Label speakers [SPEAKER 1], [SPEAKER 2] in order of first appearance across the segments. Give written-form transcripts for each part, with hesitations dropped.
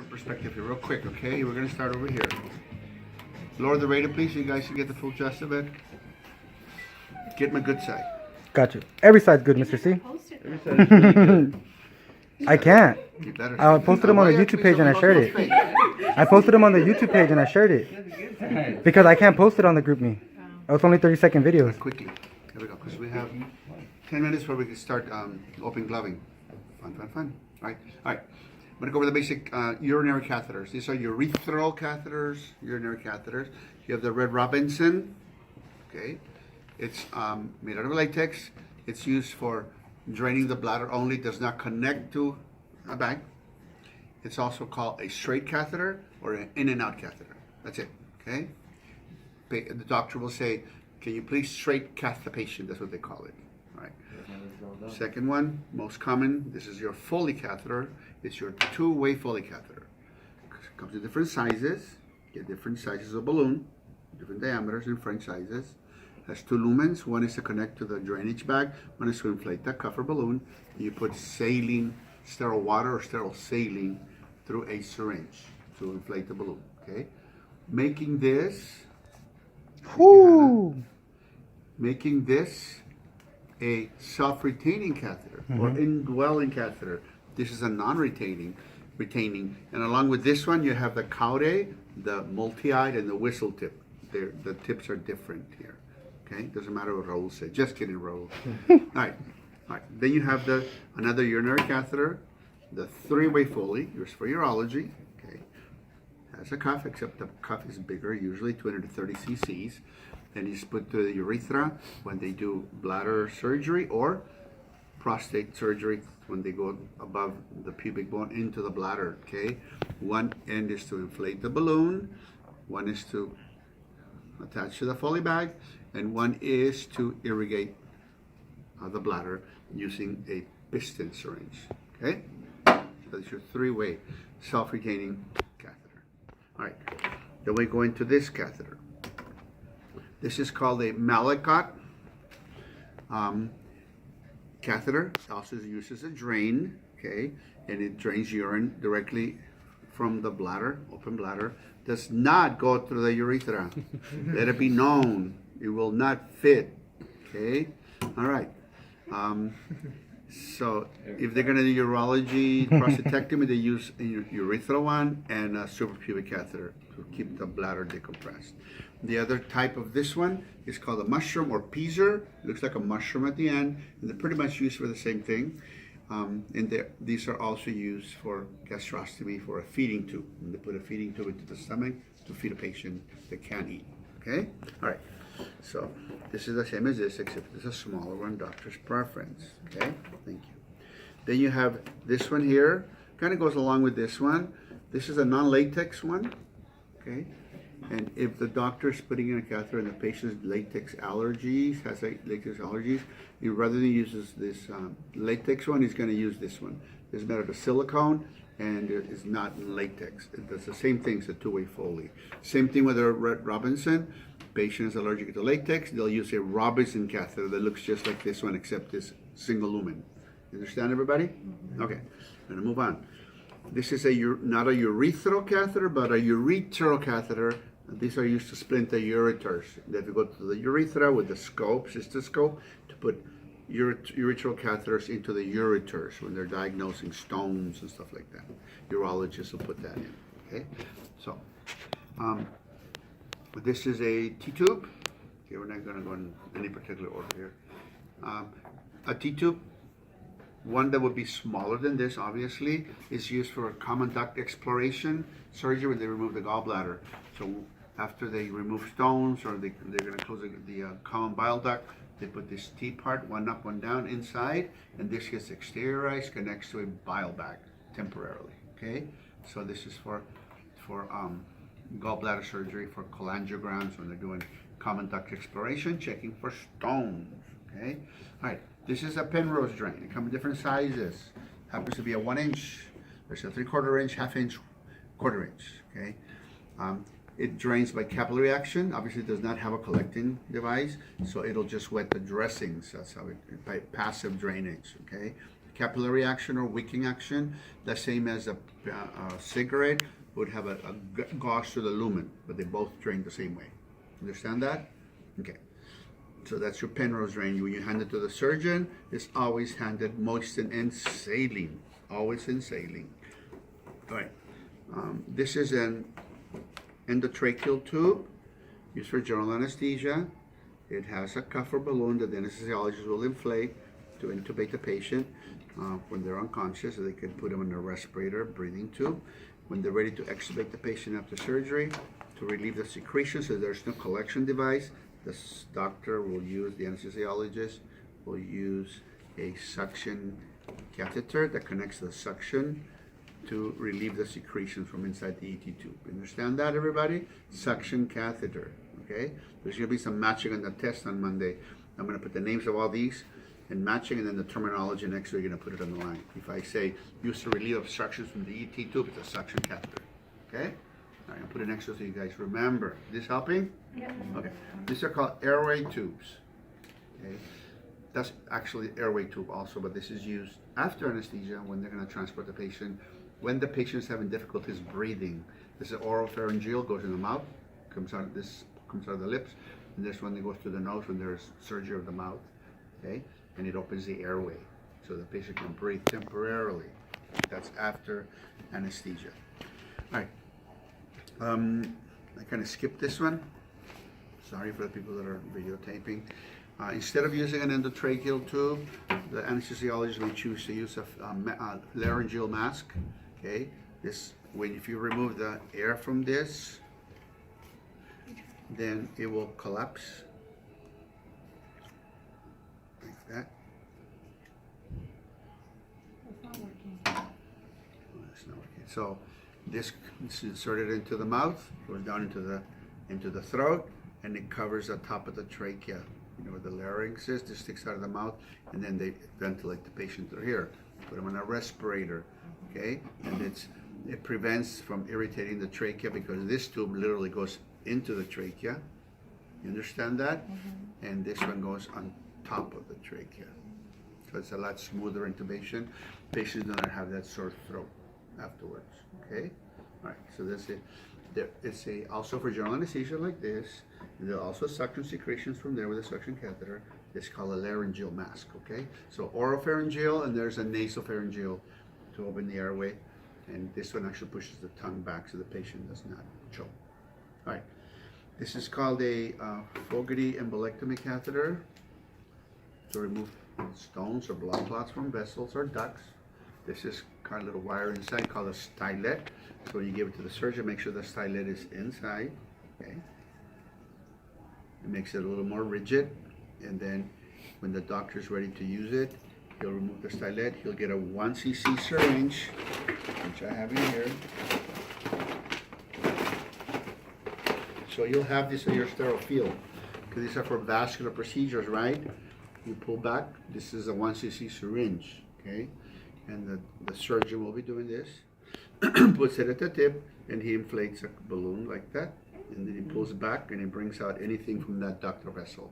[SPEAKER 1] Perspective here, real quick, okay? We're gonna start over here. Lower the radar, please, so you guys can get the full gist of it. Get my good side.
[SPEAKER 2] Got you. Every side's good, Mr. C.
[SPEAKER 1] Every side is really good.
[SPEAKER 2] I can't.
[SPEAKER 1] You better.
[SPEAKER 2] I posted them on the YouTube page and I shared it. I posted them on the YouTube page and I shared it. Because I can't post it on the group me. Oh, it's only 30-second videos.
[SPEAKER 1] Quickly. Here we go, because we have 10 minutes before we can start open gloving. Fun. All right. I'm going to go over the basic urinary catheters. These are urethral catheters, urinary catheters. You have the Red Robinson. Okay. It's made out of latex. It's used for draining the bladder only. Does not connect to a bag. It's also called a straight catheter or an in and out catheter. That's it. Okay. The doctor will say, "Can you please straight cath the patient?" That's what they call it. All right. Second one, most common. This is your Foley catheter. It's your two-way Foley catheter. It comes in different sizes. Get different sizes of balloon, different diameters, different sizes. Has two lumens. One is to connect to the drainage bag. One is to inflate the cuff or balloon. You put saline, sterile water or sterile saline through a syringe to inflate the balloon. Okay, making this a self-retaining catheter or indwelling catheter. This is a non-retaining, and along with this one, you have the Caude, the multi-eyed, and the whistle tip. The tips are different here. Okay, doesn't matter what Raul said. Just kidding, Raul. All right. Then you have another urinary catheter, the three-way Foley, yours for urology. Okay, has a cuff, except the cuff is bigger, usually 230 cc's, and it's put to the urethra when they do bladder surgery or prostate surgery when they go above the pubic bone into the bladder. Okay, one end is to inflate the balloon, one is to attach to the Foley bag, and one is to irrigate the bladder using a piston syringe. Okay, so that's your three-way self-retaining catheter. All right, then we go into this catheter. This is called a Malacot catheter. It also is used as a drain, okay, and it drains urine directly from the bladder, open bladder. Does not go through the urethra. Let it be known, it will not fit. Okay, all right. So if they're going to do urology prostatectomy, they use a urethral one and a suprapubic catheter to keep the bladder decompressed. The other type of this one is called a mushroom or Peezer. It looks like a mushroom at the end, and they're pretty much used for the same thing. And these are also used for gastrostomy for a feeding tube. And they put a feeding tube into the stomach to feed a patient that can't eat. Okay? All right. So this is the same as this, except it's a smaller one, doctor's preference. Okay? Thank you. Then you have this one here. Kind of goes along with this one. This is a non-latex one. Okay? And if the doctor is putting in a catheter and the patient's latex allergies, has latex allergies, rather than use this latex one, he's going to use this one. It's made out of silicone and it is not in latex. It does the same thing as a two-way Foley. Same thing with the Red Robinson. Patient is allergic to latex, they'll use a Robinson catheter that looks just like this one, except this single lumen. You understand, everybody? Okay, I'm going to move on. This is not a urethral catheter, but a ureteral catheter. These are used to splint the ureters. They have to go to the urethra with the cystoscope, to put ureteral catheters into the ureters when they're diagnosing stones and stuff like that. Urologists will put that in. Okay, so this is a T-tube. Okay, we're not going to go in any particular order here. A T-tube. One that would be smaller than this, obviously, is used for common duct exploration surgery when they remove the gallbladder. So after they remove stones or they're going to close the common bile duct, they put this T part, one up, one down inside, and this gets exteriorized, connects to a bile bag temporarily. Okay, so this is for gallbladder surgery, for cholangiograms when they're doing common duct exploration, checking for stones. Okay, all right. This is a Penrose drain. It comes in different sizes. Happens to be a 1 inch. There's a 3/4 inch, 1/2 inch, 1/4 inch. Okay. It drains by capillary action. Obviously, it does not have a collecting device, so it'll just wet the dressings. That's how by passive drainage. Okay. capillary action or wicking action, the same as a cigarette would have a gauze to the lumen, but they both drain the same way. Understand that? Okay. So that's your Penrose drain. When you hand it to the surgeon, it's always handed moistened in saline. Always in saline. All right. This is an endotracheal tube used for general anesthesia. It has a cuff or balloon that the anesthesiologist will inflate to intubate the patient when they're unconscious, so they can put them in a respirator, breathing tube. When they're ready to extubate the patient after surgery, to relieve the secretion so there's no collection device, the doctor will use, the anesthesiologist will use a suction catheter that connects the suction to relieve the secretion from inside the ET tube. Understand that, everybody? Suction catheter, okay? There's gonna be some matching on the test on Monday. I'm gonna put the names of all these and matching, and then the terminology next week, you're gonna put it on the line. If I say, used to relieve obstructions from the ET tube, it's a suction catheter, okay? All right, I'll put it next to so you guys remember. This helping?
[SPEAKER 3] Yep.
[SPEAKER 1] Okay. These are called airway tubes, okay? That's actually airway tube also, but this is used after anesthesia when they're gonna transport the patient. When the patient is having difficulties breathing, this is oropharyngeal, goes in the mouth, comes out of the lips, and this one that goes to the nose when there's surgery of the mouth, okay? And it opens the airway so the patient can breathe temporarily. That's after anesthesia. All right. I kind of skipped this one. Sorry for the people that are videotaping. Instead of using an endotracheal tube, the anesthesiologist may choose to use a laryngeal mask. Okay, if you remove the air from this, then it will collapse like that.
[SPEAKER 3] It's not working.
[SPEAKER 1] Oh, that's not working. So this is inserted into the mouth, goes down into the throat, and it covers the top of the trachea. You know where the larynx is, this sticks out of the mouth, and then they ventilate the patient through here. Put them on a respirator, okay? And it prevents from irritating the trachea because this tube literally goes into the trachea. You understand that? Mm-hmm. And this one goes on top of the trachea. So it's a lot smoother intubation. Patients do not have that sore throat afterwards, okay? All right, so that's it. It's also for general anesthesia like this. There are also suction secretions from there with a suction catheter. It's called a laryngeal mask, okay? So oropharyngeal, and there's a nasopharyngeal to open the airway. And this one actually pushes the tongue back so the patient does not choke. All right, this is called a Fogarty embolectomy catheter to remove stones or blood clots from vessels or ducts. This is kind of little wire inside called a stylet. So when you give it to the surgeon, make sure the stylet is inside, okay? It makes it a little more rigid, and then when the doctor's ready to use it, he'll remove the stylet. He'll get a 1 cc syringe, which I have in here. So you'll have this in your sterile field, because these are for vascular procedures, right? You pull back, this is a 1 cc syringe, okay? And the surgeon will be doing this, puts it at the tip, and he inflates a balloon like that, and then he pulls back and he brings out anything from that duct or vessel.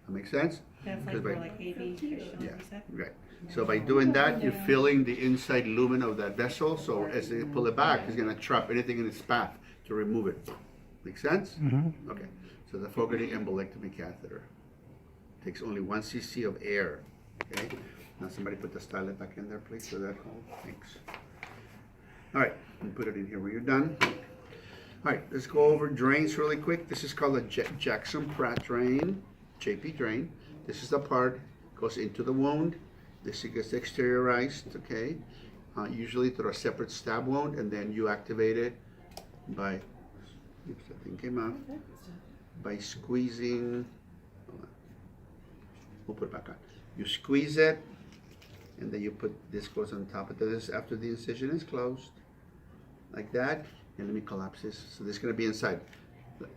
[SPEAKER 1] That make sense?
[SPEAKER 3] That's like for like aviation,
[SPEAKER 1] Yeah,
[SPEAKER 3] you said?
[SPEAKER 1] right. So by doing that, you're filling the inside lumen of that vessel, so as they pull it back, it's gonna trap anything in its path to remove it. Make sense?
[SPEAKER 2] Mm-hmm.
[SPEAKER 1] Okay, so the Fogarty embolectomy catheter takes only 1 cc of air, okay? Now somebody put the stylet back in there, please, for that hole. Thanks. All right, and put it in here when you're done. All right, let's go over drains really quick. This is called a Jackson-Pratt drain, JP drain. This is the part goes into the wound. This gets exteriorized, okay? Usually through a separate stab wound, and then you activate it by, oops, that thing came out, by squeezing, hold on. We'll put it back on. You squeeze it, and then you put, this goes on top of this after the incision is closed, like that. And let me collapse this. So this is gonna be inside.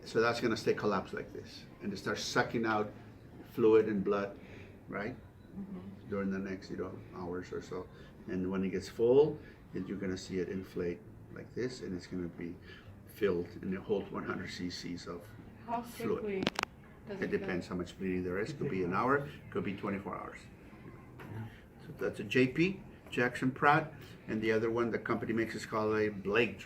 [SPEAKER 1] So that's gonna stay collapsed like this. And it starts sucking out fluid and blood, right? During the next, hours or so. And when it gets full, then you're gonna see it inflate like this, and it's gonna be filled, and it holds 100 cc's of
[SPEAKER 3] How
[SPEAKER 1] fluid.
[SPEAKER 3] quickly does
[SPEAKER 1] It depends how much bleeding there is. Could be an hour, could be 24 hours. So that's a JP. Jackson Pratt, and the other one the company makes is called a Blake